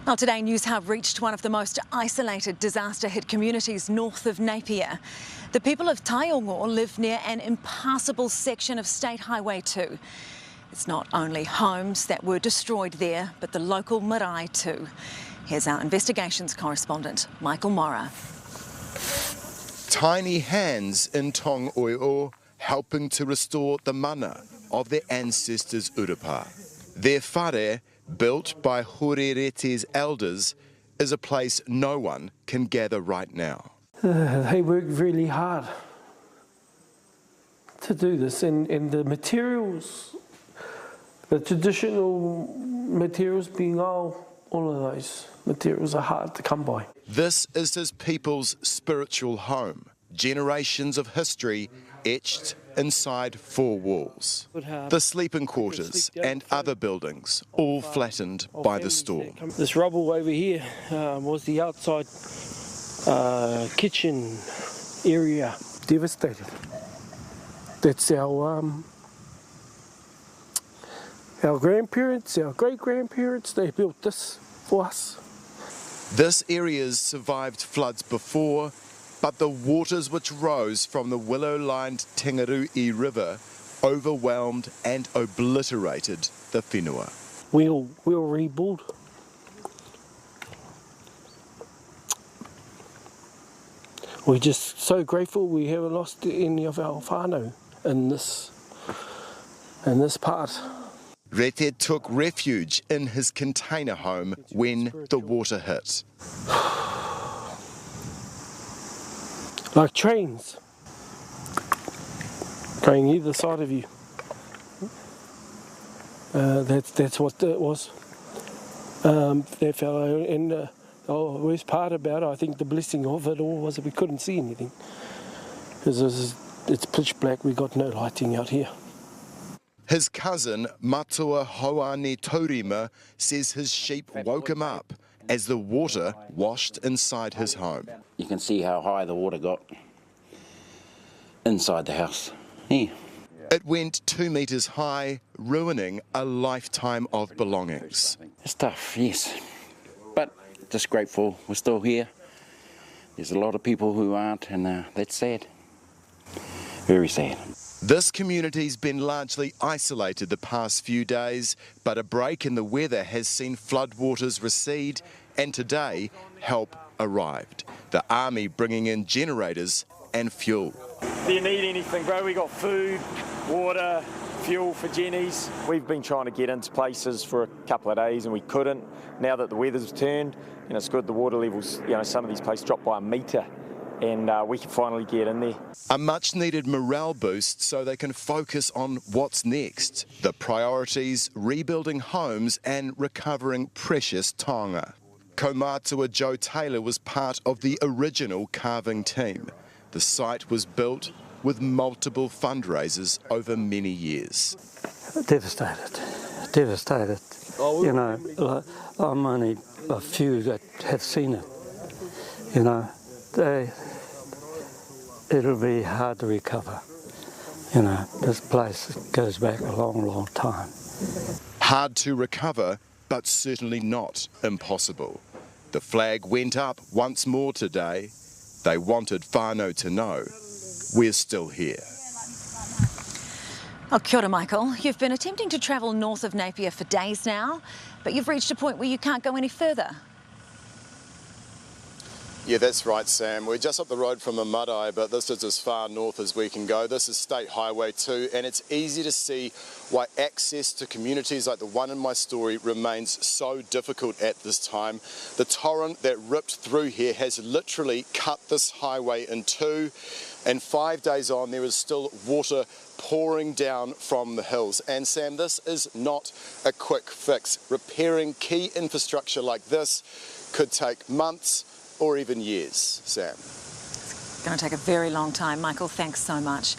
Well, today Newshub reached one of the most isolated disaster-hit communities north of Napier. The people of Tangoio live near an impassable section of State Highway 2. It's not only homes that were destroyed there, but the local marae too. Here's our investigations correspondent, Michael Morra. Tiny hands in Tangoio helping to restore the mana of their ancestors' urupa. Their whare, built by Hurerete's elders, is a place no one can gather right now. They worked really hard to do this, and the materials, the traditional materials being all of those materials are hard to come by. This is his people's spiritual home, generations of history etched inside four walls. The sleeping quarters and other buildings, all flattened by the storm. This rubble over here was the outside kitchen area. Devastated. That's our grandparents, our great-grandparents, they built this for us. This area's survived floods before, but the waters which rose from the willow-lined Tangoio River overwhelmed and obliterated the whenua. We'll rebuild. We're just so grateful we haven't lost any of our whānau in this part. Rete took refuge in his container home when the water hit. Like trains going either side of you. That's what it was. That fellow, and the worst part about it, I think the blessing of it all was that we couldn't see anything. Because it's pitch black, we got no lighting out here. His cousin, Matua Hoane Taurima, says his sheep woke him up as the water washed inside his home. You can see how high the water got inside the house. Yeah. It went 2 metres high, ruining a lifetime of belongings. It's tough, yes. But just grateful we're still here. There's a lot of people who aren't, and that's sad. Very sad. This community's been largely isolated the past few days, but a break in the weather has seen floodwaters recede, and today help arrived. The army bringing in generators and fuel. Do you need anything, bro? We got food, water, fuel for Jennies. We've been trying to get into places for a couple of days and we couldn't. Now that the weather's turned, it's good, the water levels, some of these places dropped by a metre. And we can finally get in there. A much-needed morale boost so they can focus on what's next. The priorities, rebuilding homes and recovering precious taonga. Kaumatua Joe Taylor was part of the original carving team. The site was built with multiple fundraisers over many years. Devastated. I'm only a few that have seen it, it'll be hard to recover. This place goes back a long time. Hard to recover, but certainly not impossible. The flag went up once more today. They wanted whānau to know we're still here. Oh, kia ora, Michael. You've been attempting to travel north of Napier for days now, but you've reached a point where you can't go any further. Yeah, that's right, Sam. We're just up the road from a marae, but this is as far north as we can go. This is State Highway 2, and it's easy to see why access to communities like the one in my story remains so difficult at this time. The torrent that ripped through here has literally cut this highway in two, and 5 days on there is still water pouring down from the hills. And Sam, this is not a quick fix. Repairing key infrastructure like this could take months or even years, Sam. It's going to take a very long time. Michael, thanks so much.